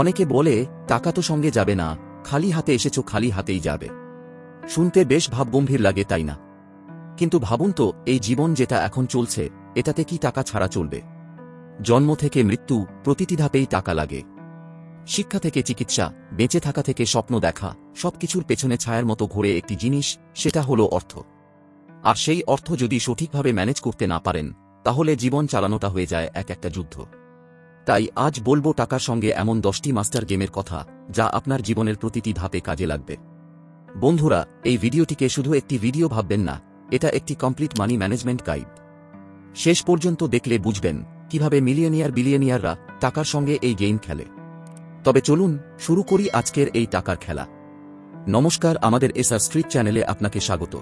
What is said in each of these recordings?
অনেকে বলে, টাকা তো সঙ্গে যাবে না, খালি হাতে এসেছো, খালি হাতেই যাবে। শুনতে বেশ ভাবগম্ভীর লাগে, তাই না? কিন্তু ভাবুন তো, এই জীবন যেটা এখন চলছে, এটাতে কি টাকা ছাড়া চলবে? জন্ম থেকে মৃত্যু, প্রতিটি ধাপেই টাকা লাগে। শিক্ষা থেকে চিকিৎসা, বেঁচে থাকা থেকে স্বপ্ন দেখা, সবকিছুর পেছনে ছায়ার মতো ঘোরে একটি জিনিস, সেটা হলো অর্থ। আর সেই অর্থ যদি সঠিকভাবে ম্যানেজ করতে না পারেন, তাহলে জীবন চালানোটা হয়ে যায় একটা যুদ্ধ। তাই আজ বলবো টাকার সঙ্গে এমন 10টি মাস্টার গেমের কথা, যা আপনার জীবনের প্রতিটি ধাপে কাজে লাগবে। বন্ধুরা, এই ভিডিওটিকে শুধু একটি ভিডিও ভাববেন না, এটা একটি কমপ্লিট মানি ম্যানেজমেন্ট গাইড। শেষ পর্যন্ত দেখলে বুঝবেন কিভাবে বিলিয়নিয়াররা টাকার সঙ্গে এই গেম খেলে। তবে চলুন শুরু করি আজকের এই টাকার খেলা। নমস্কার, আমাদের এসআর স্ট্রিট চ্যানেলে আপনাকে স্বাগত।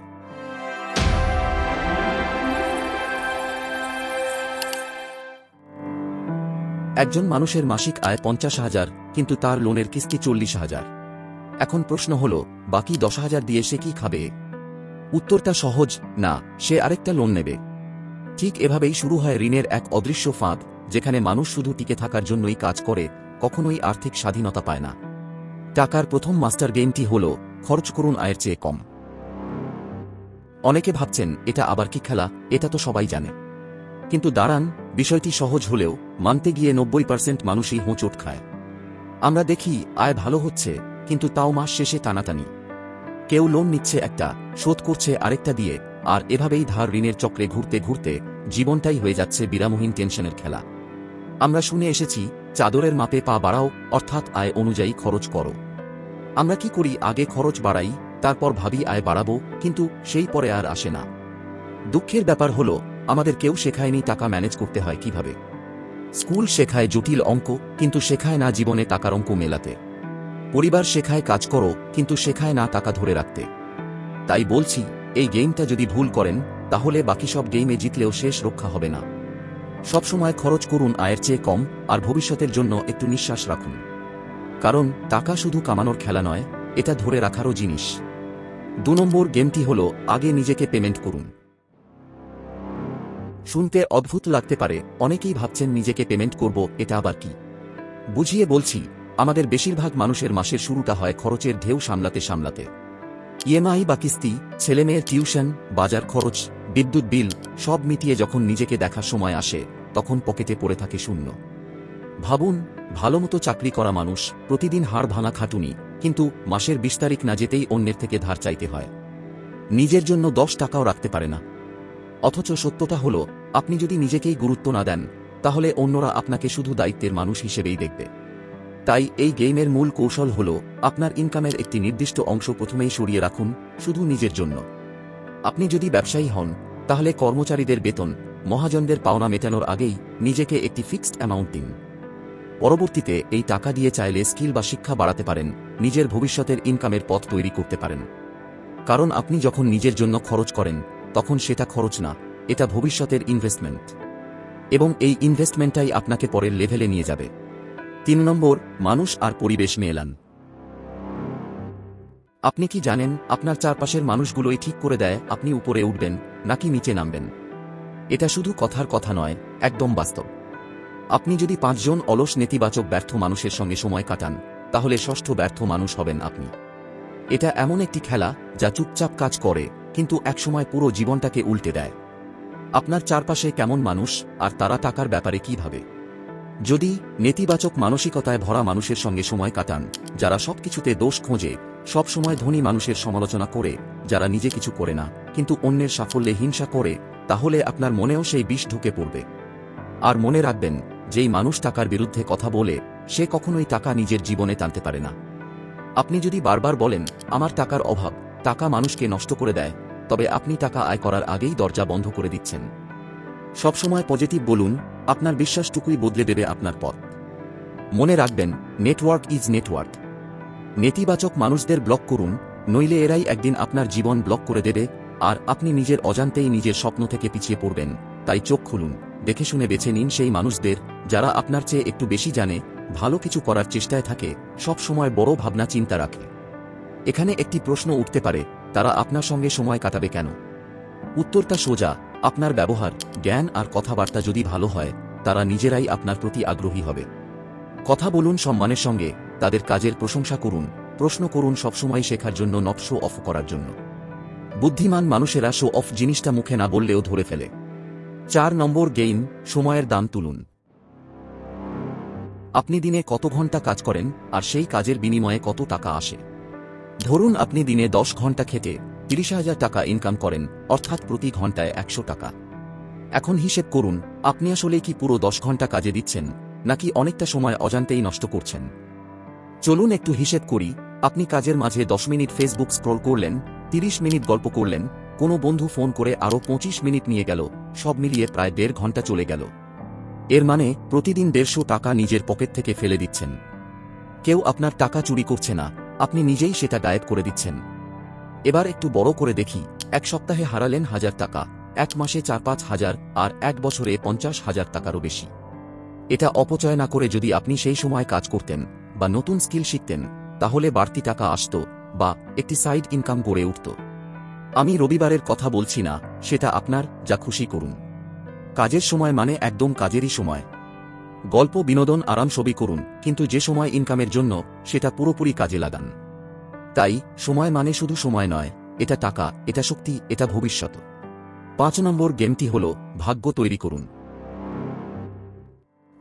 একজন মানুষের মাসিক আয় 50,000, কিন্তু তার লোনের কিস্তি 40,000। এখন প্রশ্ন হল, বাকি 10,000 দিয়ে সে কি খাবে? উত্তরটা সহজ, না, সে আরেকটা লোন নেবে। ঠিক এভাবেই শুরু হয় ঋণের এক অদৃশ্য ফাঁদ, যেখানে মানুষ শুধু টিকে থাকার জন্যই কাজ করে, কখনোই আর্থিক স্বাধীনতা পায় না। টাকার প্রথম মাস্টার গেমটি হল, খরচ করুন আয়ের চেয়ে কম। অনেকে ভাবছেন, এটা আবার কি খেলা, এটা তো সবাই জানে। কিন্তু দাঁড়ান, বিষয়টি সহজ হলেও মানতে গিয়ে 90% মানুষই হোঁচট খায়। আমরা দেখি আয় ভালো হচ্ছে, কিন্তু তাও মাস শেষে টানাটানি। কেউ লোন নিচ্ছে একটা, শোধ করছে আরেকটা দিয়ে, আর এভাবেই ধার ঋণের চক্রে ঘুরতে ঘুরতে জীবনটাই হয়ে যাচ্ছে বিরামহীন টেনশনের খেলা। আমরা শুনে এসেছি, চাদরের মাপে পা বাড়াও, অর্থাৎ আয় অনুযায়ী খরচ করো। আমরা কি করি, আগে খরচ বাড়াই, তারপর ভাবি আয় বাড়াবো, কিন্তু সেই পরে আর আসে না। দুঃখের ব্যাপার হলো, আমাদের কেউ শেখায়নি টাকা ম্যানেজ করতে হয় কিভাবে। স্কুল শেখায় জটিল অঙ্ক, কিন্তু শেখায় না জীবনে টাকার অঙ্ক মেলাতে। পরিবার শেখায় কাজ করো, কিন্তু শেখায় না টাকা ধরে রাখতে। তাই বলছি, এই গেমটা যদি ভুল করেন, তাহলে বাকি সব গেমে জিতলেও শেষ রক্ষা হবে না। সবসময় খরচ করুন আয়ের চেয়ে কম, আর ভবিষ্যতের জন্য একটু নিঃশ্বাস রাখুন। কারণ টাকা শুধু কামানোর খেলা নয়, এটা ধরে রাখারও জিনিস। 2 নম্বর গেমটি হল, আগে নিজেকে পেমেন্ট করুন। শুনতে অদ্ভুত লাগতে পারে, অনেকেই ভাবছেন নিজেকে পেমেন্ট করব, এটা আবার কি? বুঝিয়ে বলছি, আমাদের বেশিরভাগ মানুষের মাসের শুরুটা হয় খরচের ঢেউ সামলাতে সামলাতে। ইএমআই বা কিস্তি, ছেলেমেয়ের টিউশন, বাজার খরচ, বিদ্যুৎ বিল, সব মিটিয়ে যখন নিজেকে দেখার সময় আসে, তখন পকেটে পড়ে থাকে শূন্য। ভাবুন, ভালোমতো চাকরি করা মানুষ, প্রতিদিন হাড় ভাঙা খাটুনি, কিন্তু মাসের 20 তারিখ না যেতেই অন্যের থেকে ধার চাইতে হয়। নিজের জন্য 10 টাকাও রাখতে পারে না। অথচ সত্যটা হল, আপনি যদি নিজেকেই গুরুত্ব না দেন, তাহলে অন্যরা আপনাকে শুধু দায়িত্বের মানুষ হিসেবেই দেখবে। তাই এই গেমের মূল কৌশল হল, আপনার ইনকামের একটি নির্দিষ্ট অংশ প্রথমেই সরিয়ে রাখুন, শুধু নিজের জন্য। আপনি যদি ব্যবসায়ী হন, তাহলে কর্মচারীদের বেতন, মহাজনদের পাওনা মেটানোর আগেই নিজেকে একটি ফিক্সড অ্যামাউন্ট দিন। পরবর্তীতে এই টাকা দিয়ে চাইলে স্কিল বা শিক্ষা বাড়াতে পারেন, নিজের ভবিষ্যতের ইনকামের পথ তৈরি করতে পারেন। কারণ আপনি যখন নিজের জন্য খরচ করেন, তখন সেটা খরচ না, এটা ভবিষ্যতের ইনভেস্টমেন্ট। এবং এই ইনভেস্টমেন্টটাই আপনাকে পরের লেভেলে নিয়ে যাবে। 3 নম্বর, মানুষ আর পরিবেশ মেলান। আপনি কি জানেন, আপনার চারপাশের মানুষগুলোই ঠিক করে দেয় আপনি উপরে উঠবেন নাকি নিচে নামবেন? এটা শুধু কথার কথা নয়, একদম বাস্তব। আপনি যদি 5 জন অলস নেতিবাচক ব্যর্থ মানুষের সঙ্গে সময় কাটান, তাহলে 6ষ্ঠ ব্যর্থ মানুষ হবেন আপনি। এটা এমন একটি খেলা, যা চুপচাপ কাজ করে, কিন্তু একসময় পুরো জীবনটাকে উল্টে দেয়। আপনার চারপাশে কেমন মানুষ, আর তারা টাকার ব্যাপারে কি ভাবে? যদি নেতিবাচক মানসিকতায় ভরা মানুষের সঙ্গে সময় কাটান, যারা সবকিছুতে দোষ খোঁজে, সব সময় ধনী মানুষের সমালোচনা করে, যারা নিজে কিছু করে না কিন্তু অন্যের সাফল্যে হিংসা করে, তাহলে আপনার মনেও সেই বিষ ঢুকে পড়বে। আর মনে রাখবেন, যেই মানুষ টাকার বিরুদ্ধে কথা বলে, সে কখনোই টাকা নিজের জীবনে টানতে পারে না। আপনি যদি বারবার বলেন, আমার টাকার অভাব, টাকা মানুষকে নষ্ট করে দেয়, তবে আপনি টাকা আয় করার আগেই দরজা বন্ধ করে দিচ্ছেন। সবসময় পজিটিভ বলুন, আপনার বিশ্বাসটুকুই বদলে দেবে আপনার পথ। মনে রাখবেন, নেটওয়ার্ক ইজ নেটওয়ার্ক। নেতিবাচক মানুষদের ব্লক করুন, নইলে এরাই একদিন আপনার জীবন ব্লক করে দেবে, আর আপনি নিজের অজান্তেই নিজের স্বপ্ন থেকে পিছিয়ে পড়বেন। তাই চোখ খুলুন, দেখে শুনে বেছে নিন সেই মানুষদের, যারা আপনার চেয়ে একটু বেশি জানে, ভালো কিছু করার চেষ্টায় থাকে, সব সময় বড় ভাবনা চিন্তা রাখে। এখানে একটি প্রশ্ন উঠতে পারে, তারা আপনার সঙ্গে সময় কাটাবে কেন? উত্তরটা সোজা, আপনার ব্যবহার, জ্ঞান আর কথাবার্তা যদি ভালো হয়, তারা নিজেরাই আপনার প্রতি আগ্রহী হবে। কথা বলুন সম্মানের সঙ্গে, তাদের কাজের প্রশংসা করুন, প্রশ্ন করুন, সবসময় শেখার জন্য, নট শো অফ করার জন্য। বুদ্ধিমান মানুষেরা শো অফ জিনিসটা মুখে না বললেও ধরে ফেলে। 4 নম্বর গেইম, সময়ের দাম তুলুন। আপনি দিনে কত ঘন্টা কাজ করেন আর সেই কাজের বিনিময়ে কত টাকা আসে? ধরুন আপনি দিনে 10 ঘন্টা খেটে 30,000 টাকা ইনকাম করেন, অর্থাৎ প্রতি ঘন্টায় 100 টাকা। এখন হিসেব করুন, আপনি আসলে কি পুরো 10 ঘন্টা কাজে দিচ্ছেন, নাকি অনেকটা সময় অজান্তেই নষ্ট করছেন? চলুন একটু হিসেব করি। আপনি কাজের মাঝে 10 মিনিট ফেসবুক স্ক্রল করলেন, 30 মিনিট গল্প করলেন, কোনো বন্ধু ফোন করে আরও 25 মিনিট নিয়ে গেল, সব মিলিয়ে প্রায় 1.5 ঘন্টা চলে গেল। এর মানে প্রতিদিন 150 টাকা নিজের পকেট থেকে ফেলে দিচ্ছেন। কেউ আপনার টাকা চুরি করছে না, আপনি নিজেই সেটা গায়েব করে দিচ্ছেন। এবার একটু বড় করে দেখি, 1 সপ্তাহে হারালেন 1000 টাকা, 1 মাসে 4-5 হাজার, আর 1 বছরে 50,000 টাকারও বেশি। এটা অপচয় না করে যদি আপনি সেই সময় কাজ করতেন বা নতুন স্কিল শিখতেন, তাহলে বাড়তি টাকা আসত বা একটি সাইড ইনকাম গড়ে উঠত। আমি রবিবারের কথা বলছি না, সেটা আপনার, যা খুশি করুন। কাজের সময় মানে একদম কাজেরই সময়। গল্প, বিনোদন, আরাম সবই করুন, কিন্তু যে সময় ইনকামের জন্য, সেটা পুরোপুরি কাজে লাগান। তাই সময় মানে শুধু সময় নয়, এটা টাকা, এটা শক্তি, এটা ভবিষ্যৎ। 5 নম্বর গেমটি হল ভাগ্য তৈরি করুন।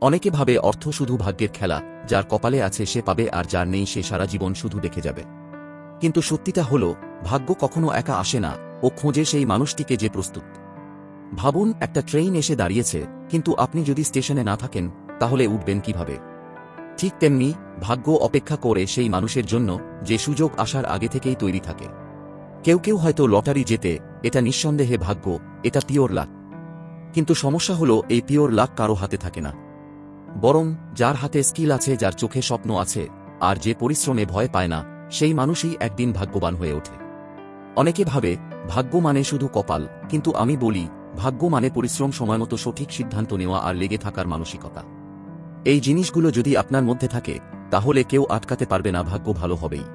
অনেকে ভাবে অর্থ শুধু ভাগ্যের খেলা, যার কপালে আছে সে পাবে আর যার নেই সে সারা জীবন শুধু দেখে যাবে। কিন্তু সত্যিটা হল, ভাগ্য কখনো একা আসে না, ও খোঁজে সেই মানুষটিকে যে প্রস্তুত। ভাবুন, একটা ট্রেন এসে দাঁড়িয়েছে, কিন্তু আপনি যদি স্টেশনে না থাকেন, তাহলে উঠবেন কিভাবে? ঠিক তেমনি ভাগ্য অপেক্ষা করে সেই মানুষের জন্য, যে সুযোগ আসার আগে থেকেই তৈরি থাকে। কেউ কেউ হয়তো লটারি জেতে, এটা নিঃসন্দেহে ভাগ্য, এটা পিওর লাক। কিন্তু সমস্যা হলো, এই পিওর লাক কারো হাতে থাকে না। বরং যার হাতে স্কিল আছে, যার চোখে স্বপ্ন আছে, আর যে পরিশ্রমে ভয় পায় না, সেই মানুষই একদিন ভাগ্যবান হয়ে ওঠে। অনেকে ভাবে ভাগ্য মানে শুধু কপাল, কিন্তু আমি বলি, ভাগ্য মানে পরিশ্রম, সময়মতো সঠিক সিদ্ধান্ত নেওয়া আর লেগে থাকার মানসিকতা। এই জিনিসগুলো যদি আপনার মধ্যে থাকে, তাহলে কেউ আটকাতে পারবে না, ভাগ্য ভালো হবেই।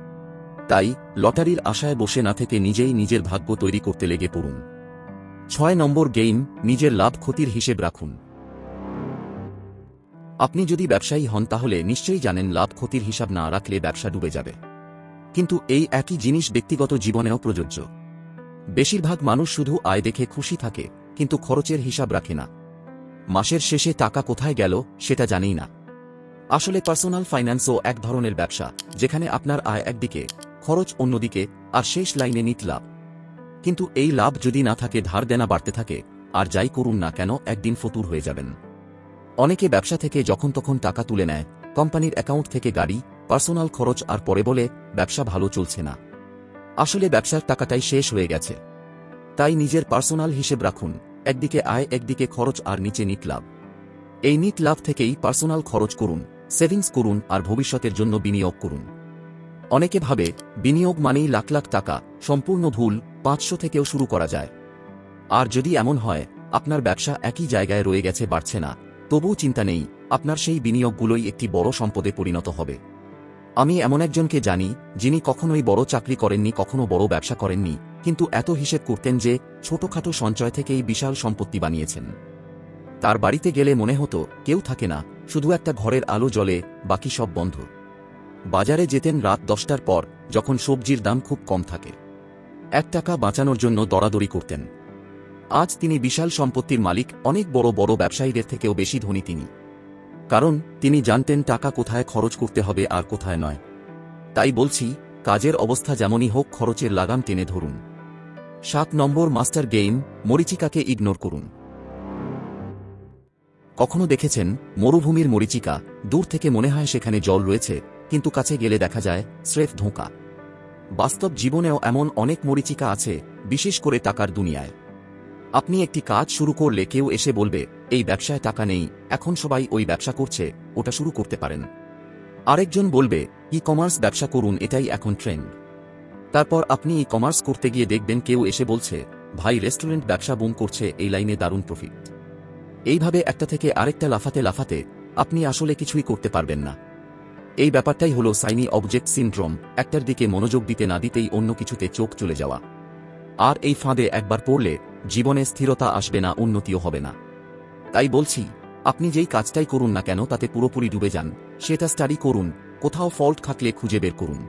তাই লটারির আশায় বসে না থেকে নিজেই নিজের ভাগ্য তৈরি করতে লেগে পড়ুন। 6 নম্বর গেইম, নিজের লাভ ক্ষতির হিসেব রাখুন। আপনি যদি ব্যবসায়ী হন, তাহলে নিশ্চয়ই জানেন লাভ ক্ষতির হিসাব না রাখলে ব্যবসা ডুবে যাবে। কিন্তু এই একই জিনিস ব্যক্তিগত জীবনেও প্রযোজ্য। বেশিরভাগ মানুষ শুধু আয় দেখে খুশি থাকে, কিন্তু খরচের হিসাব রাখে না। মাসের শেষে টাকা কোথায় গেল সেটা জানেই না। আসলে পার্সোনাল ফাইন্যান্সও এক ধরনের ব্যবসা, যেখানে আপনার আয় একদিকে, খরচ অন্যদিকে, আর শেষ লাইনে নিট লাভ। কিন্তু এই লাভ যদি না থাকে, ধার দেনা বাড়তে থাকে, আর যাই করুন না কেন, একদিন ফতুর হয়ে যাবেন। অনেকে ব্যবসা থেকে যখন তখন টাকা তুলে নেয়, কোম্পানির অ্যাকাউন্ট থেকে গাড়ি, পার্সোনাল খরচ, আর পরে বলে ব্যবসা ভালো চলছে না। আসলে ব্যবসার টাকাটাই শেষ হয়ে গেছে। তাই নিজের পার্সোনাল হিসেব রাখুন, একদিকে আয়, একদিকে খরচ, আর নিচে নিট লাভ। এই নিট লাভ থেকেই পার্সোনাল খরচ করুন, সেভিংস করুন, আর ভবিষ্যতের জন্য বিনিয়োগ করুন। অনেকে ভাবে বিনিয়োগ মানেই লাখ লাখ টাকা, সম্পূর্ণ ভুল। 500 থেকেও শুরু করা যায়। আর যদি এমন হয় আপনার ব্যবসা একই জায়গায় রয়ে গেছে, বাড়ছে না, তবুও চিন্তা নেই, আপনার সেই বিনিয়োগগুলোই একটি বড় সম্পদে পরিণত হবে। আমি এমন একজনকে জানি, যিনি কখনোই বড় চাকরি করেননি, কখনো বড় ব্যবসা করেননি, কিন্তু এত হিসেব করতেন যে ছোটখাটো সঞ্চয় থেকেই বিশাল সম্পত্তি বানিয়েছেন। তার বাড়িতে গেলে মনে হতো কেউ থাকে না, শুধু একটা ঘরের আলো জ্বলে, বাকি সব বন্ধ। বাজারে যেতেন রাত 10টার পর, যখন সবজির দাম খুব কম থাকে। 1 টাকা বাঁচানোর জন্য দরাদরি করতেন। আজ তিনি বিশাল সম্পত্তির মালিক, অনেক বড় বড় ব্যবসায়ীদের থেকেও বেশি ধনী তিনি। কারণ তিনি জানতেন টাকা কোথায় খরচ করতে হবে আর কোথায় নয়। তাই বলছি, কাজের অবস্থা যেমনই হোক, খরচের লাগাম টেনে ধরুন। 7 নম্বর মাস্টার গেইম, মরীচিকাকে ইগনোর করুন। কখনো দেখেছেন মরুভূমির মরীচিকা? দূর থেকে মনে হয় সেখানে জল রয়েছে, কিন্তু কাছে গেলে দেখা যায় স্রেফ ধোঁকা। বাস্তব জীবনেও এমন অনেক মরীচিকা আছে, বিশেষ করে টাকার দুনিয়ায়। আপনি একটি কাজ শুরু করলে কেউ এসে বলবে, এই ব্যবসায় টাকা নেই, এখন সবাই ওই ব্যবসা করছে, ওটা শুরু করতে পারেন। আরেকজন বলবে, ই কমার্স ব্যবসা করুন, এটাই এখন ট্রেন্ড। তারপর আপনি ই কমার্স করতে গিয়ে দেখবেন কেউ এসে বলছে, ভাই রেস্টুরেন্ট ব্যবসা বুম করছে, এই লাইনে দারুণ প্রফিট। এইভাবে একটা থেকে আরেকটা লাফাতে লাফাতে আপনি আসলে কিছুই করতে পারবেন না। এই ব্যাপারটাই হলো সাইনি অবজেক্ট সিনড্রোম, একটার দিকে মনোযোগ দিতে না দিতেই অন্য কিছুতে চোখ চলে যাওয়া। আর এই ফাঁদে একবার পড়লে জীবনে স্থিরতা আসবে না, উন্নতিও হবে না। তাই বলছি, আপনি যেই কাজটাই করুন না কেন তাতে পুরোপুরি ডুবে যান, সেটা স্টাডি করুন, কোথাও ফল্ট থাকলে খুঁজে বের করুন।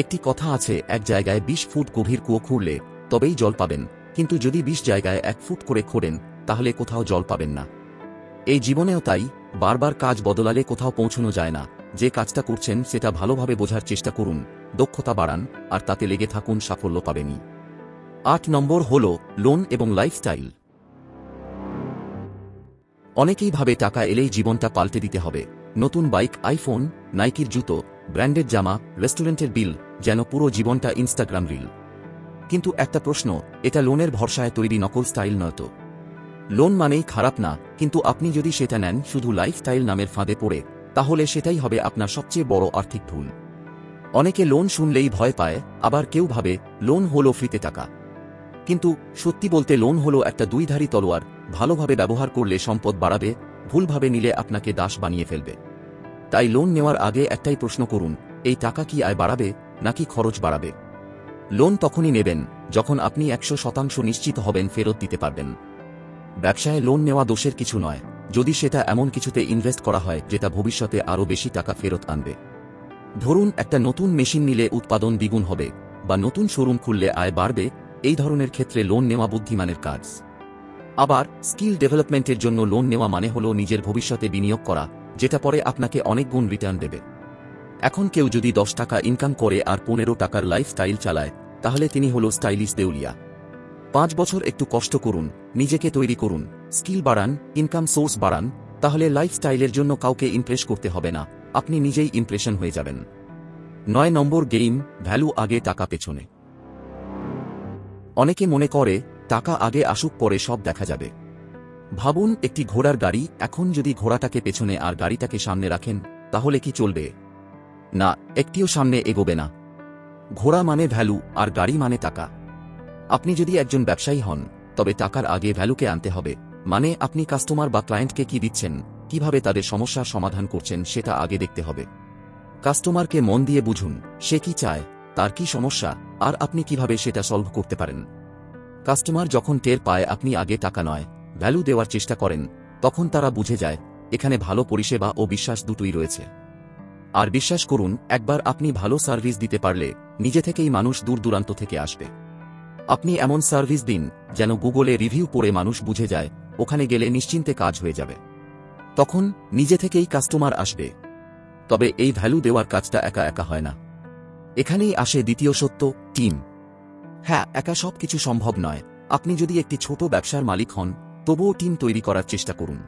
একটি কথা আছে, এক জায়গায় 20 ফুট গভীর কুয়ো খুঁড়লে তবেই জল পাবেন, কিন্তু যদি 20 জায়গায় 1 ফুট করে খোঁড়েন তাহলে কোথাও জল পাবেন না। এই জীবনেও তাই, বারবার কাজ বদলালে কোথাও পৌঁছানো যায় না। যে কাজটা করছেন সেটা ভালোভাবে বোঝার চেষ্টা করুন, দক্ষতা বাড়ান, আর তাতে লেগে থাকুন, সাফল্য পাবেনই। 8 নম্বর হল লোন এবং লাইফস্টাইল। অনেকেই ভাবে টাকা এলেই জীবনটা পাল্টে দিতে হবে, নতুন বাইক, আইফোন, নাইকির জুতো, ব্র্যান্ডেড জামা, রেস্টুরেন্টের বিল, যেন পুরো জীবনটা ইনস্টাগ্রাম রিল। কিন্তু একটা প্রশ্ন, এটা লোনের ভরসায় তৈরি নকল স্টাইল নয় তো? লোন মানেই খারাপ না, কিন্তু আপনি যদি সেটা নেন শুধু লাইফস্টাইল নামের ফাঁদে পড়ে, তাহলে সেটাই হবে আপনার সবচেয়ে বড় আর্থিক ভুল। অনেকে লোন শুনলেই ভয় পায়, আবার কেউ ভাবে লোন হলো ফ্রিতে টাকা। কিন্তু সত্যি বলতে লোন হলো একটা দুইধারী তলোয়ার, ভালোভাবে ব্যবহার করলে সম্পদ বাড়াবে, ভুলভাবে নিলে আপনাকে দাস বানিয়ে ফেলবে। তাই লোন নেওয়ার আগে একটাই প্রশ্ন করুন, এই টাকা কি আয় বাড়াবে নাকি খরচ বাড়াবে? লোন তখনই নেবেন যখন আপনি 100% নিশ্চিত হবেন ফেরত দিতে পারবেন। ব্যবসায় লোন নেওয়া দোষের কিছু নয়, যদি সেটা এমন কিছুতে ইনভেস্ট করা হয় যেটা ভবিষ্যতে আরও বেশি টাকা ফেরত আনবে। ধরুন একটা নতুন মেশিন নিলে উৎপাদন দ্বিগুণ হবে, বা নতুন শোরুম খুললে আয় বাড়বে, এই ধরনের ক্ষেত্রে লোন নেওয়া বুদ্ধিমানের কাজ। আবার স্কিল ডেভেলপমেন্টের জন্য লোন নেওয়া মানে হলো নিজের ভবিষ্যতে বিনিয়োগ করা, যেটা পরে আপনাকে অনেক গুণ রিটার্ন দেবে। এখন কেউ যদি 10 টাকা ইনকাম করে আর 15 টাকার লাইফস্টাইল চালায়, তাহলে তিনি হলো স্টাইলিশ দেউলিয়া। 5 বছর একটু কষ্ট করুন, নিজেকে তৈরি করুন, স্কিল বাড়ান, ইনকাম সোর্স বাড়ান, তাহলে লাইফস্টাইলের জন্য কাউকে ইমপ্রেস করতে হবে না, আপনি নিজেই ইমপ্রেশন হয়ে যাবেন। 9 নম্বর গেম, ভ্যালু আগে টাকা পেছনে। অনেকে মনে করে টাকা আগে আসুক পরে সব দেখা যাবে। ভাবুন একটি ঘোড়ার গাড়ি, এখন যদি ঘোড়াটাকে পেছনে আর গাড়িটাকে সামনে রাখেন তাহলে কি চলবে? না, একটিও সামনে এগোবে না। ঘোড়া মানে ভ্যালু আর গাড়ি মানে টাকা। আপনি যদি একজন ব্যবসায়ী হন, তবে টাকার আগে ভ্যালুকে আনতে হবে, মানে আপনি কাস্টমার বা ক্লায়েন্টকে কি দিচ্ছেন, কিভাবে তাদের সমস্যার সমাধান করছেন সেটা আগে দেখতে হবে। কাস্টমারকে মন দিয়ে বুঝুন, সে কি চায়, তার কি সমস্যা, আর আপনি কিভাবে সেটা সলভ করতে পারেন। কাস্টমার যখন টের পায় আপনি আগে টাকা নয় ভ্যালু দেওয়ার চেষ্টা করেন, তখন তারা বুঝে যায় এখানে ভালো পরিষেবা ও বিশ্বাস দুটোই রয়েছে। আর বিশ্বাস করুন, একবার আপনি ভালো সার্ভিস দিতে পারলে নিজে থেকেই মানুষ দূর দূরান্ত থেকে আসবে। আপনি এমন সার্ভিস দিন যেন গুগলে রিভিউ পড়ে মানুষ বুঝে যায় ওখানে গেলে নিশ্চিন্তে কাজ হয়ে যাবে। তখন নিজে থেকেই কাস্টমার আসবে। তবে এই ভ্যালু দেওয়ার কাজটা একা একা হয় না। এখানেই আসে দ্বিতীয় সত্য, টিম। হ্যাঁ, একা সবকিছু সম্ভব নয়। আপনি যদি একটি ছোট ব্যবসার মালিক হন, তবুও টিম তৈরি করার চেষ্টা করুন।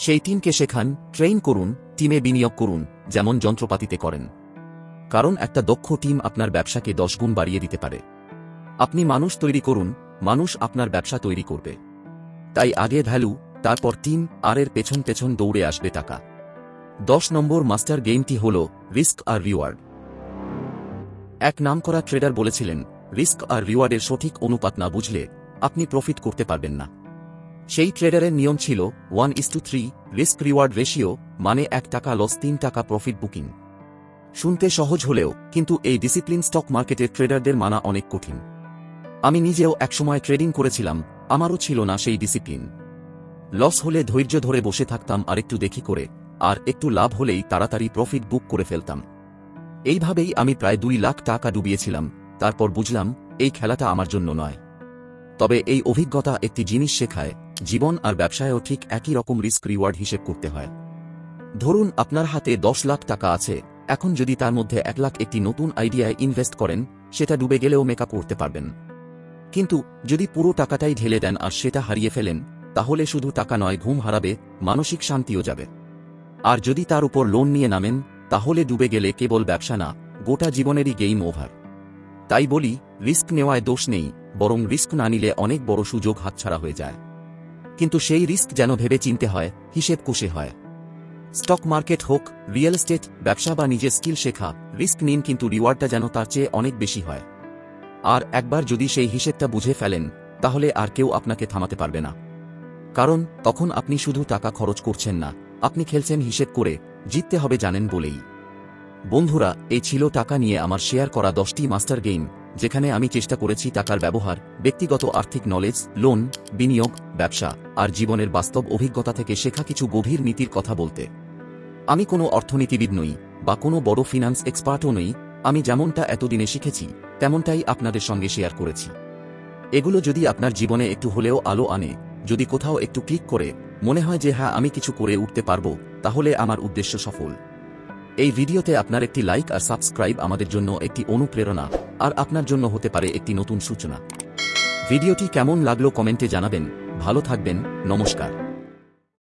সেই টিমকে শেখান, ট্রেন করুন, টিমে বিনিয়োগ করুন, যেমন যন্ত্রপাতিতে করেন। কারণ একটা দক্ষ টিম আপনার ব্যবসাকে 10 গুণ বাড়িয়ে দিতে পারে। আপনি মানুষ তৈরি করুন, মানুষ আপনার ব্যবসা তৈরি করবে। তাই আগে ভ্যালু, তারপর টিম, আর এর পেছন পেছন দৌড়ে আসবে টাকা। 10 নম্বর মাস্টার গেমটি হল রিস্ক আর রিওয়ার্ড। এক নামকরা ট্রেডার বলেছিলেন, রিস্ক আর রিওয়ার্ডের সঠিক অনুপাত না বুঝলে আপনি প্রফিট করতে পারবেন না। সেই ট্রেডারের নিয়ম ছিল 1:3 রিস্ক রিওয়ার্ড রেশিও, মানে 1 টাকা লস 3 টাকা প্রফিট বুকিং। শুনতে সহজ হলেও কিন্তু এই ডিসিপ্লিন স্টক মার্কেটের ট্রেডারদের মানা অনেক কঠিন। আমি নিজেও একসময় ট্রেডিং করেছিলাম, আমারও ছিল না সেই ডিসিপ্লিন। লস হলে ধৈর্য ধরে বসে থাকতাম আরেকটু দেখি করে, আর একটু লাভ হলেই তাড়াতাড়ি প্রফিট বুক করে ফেলতাম। এইভাবেই আমি প্রায় 2 লাখ টাকা ডুবিয়েছিলাম। তারপর বুঝলাম এই খেলাটা আমার জন্য নয়। তবে এই অভিজ্ঞতা একটি জিনিস শেখায়, জীবন আর ব্যবসায়ও ঠিক একই রকম রিস্ক রিওয়ার্ড হিসেব করতে হয়। ধরুন আপনার হাতে 10 লাখ টাকা আছে, এখন যদি তার মধ্যে 1 লাখ একটি নতুন আইডিয়ায় ইনভেস্ট করেন, সেটা ডুবে গেলেও মেকআপ করতে পারবেন। কিন্তু যদি পুরো টাকাটাই ঢেলে দেন আর সেটা হারিয়ে ফেলেন, তাহলে শুধু টাকা নয়, ঘুম হারাবে, মানসিক শান্তিও যাবে। আর যদি তার উপর লোন নিয়ে নামেন, তাহলে ডুবে গেলে কেবল ব্যবসা না, গোটা জীবনেরই গেম ওভার। তাই বলি, রিস্ক নেওয়ায় দোষ নেই, বরং রিস্ক না নিলে অনেক বড় সুযোগ হাতছাড়া হয়ে যায়। কিন্তু সেই রিস্ক যেন ভেবে চিনতে হয়, হিসেব কষে হয়। স্টক মার্কেট হোক, রিয়েল এস্টেট, ব্যবসা বা নিজের স্কিল শেখা, রিস্ক নিন, কিন্তু রিওয়ার্ডটা যেন তার চেয়ে অনেক বেশি হয়। আর একবার যদি সেই হিসেবটা বুঝে ফেলেন, তাহলে আর কেউ আপনাকে থামাতে পারবে না। কারণ তখন আপনি শুধু টাকা খরচ করছেন না, আপনি খেলছেন হিসেব করে, জিততে হবে জানেন বলেই। বন্ধুরা, এই ছিল টাকা নিয়ে আমার শেয়ার করা 10টি মাস্টার গেম, যেখানে আমি চেষ্টা করেছি টাকার ব্যবহার, ব্যক্তিগত আর্থিক নলেজ, লোন, বিনিয়োগ, ব্যবসা আর জীবনের বাস্তব অভিজ্ঞতা থেকে শেখা কিছু গভীর নীতির কথা বলতে। আমি কোনো অর্থনীতিবিদ নই বা কোনো বড় ফিনান্স এক্সপার্টও নই, আমি যেমনটা এতদিনে শিখেছি তেমনটাই আপনাদের সঙ্গে শেয়ার করেছি। এগুলো যদি আপনার জীবনে একটু হলেও আলো আনে, যদি কোথাও একটু ক্লিক করে মনে হয় যে হ্যাঁ আমি কিছু করে উঠতে পারবো, তাহলে আমার উদ্দেশ্য সফল। এই ভিডিওতে আপনার একটি লাইক আর সাবস্ক্রাইব আমাদের জন্য একটি অনুপ্রেরণা, আর আপনার জন্য হতে পারে একটি নতুন সূচনা। ভিডিওটি কেমন লাগলো কমেন্টে জানাবেন। ভালো থাকবেন, নমস্কার।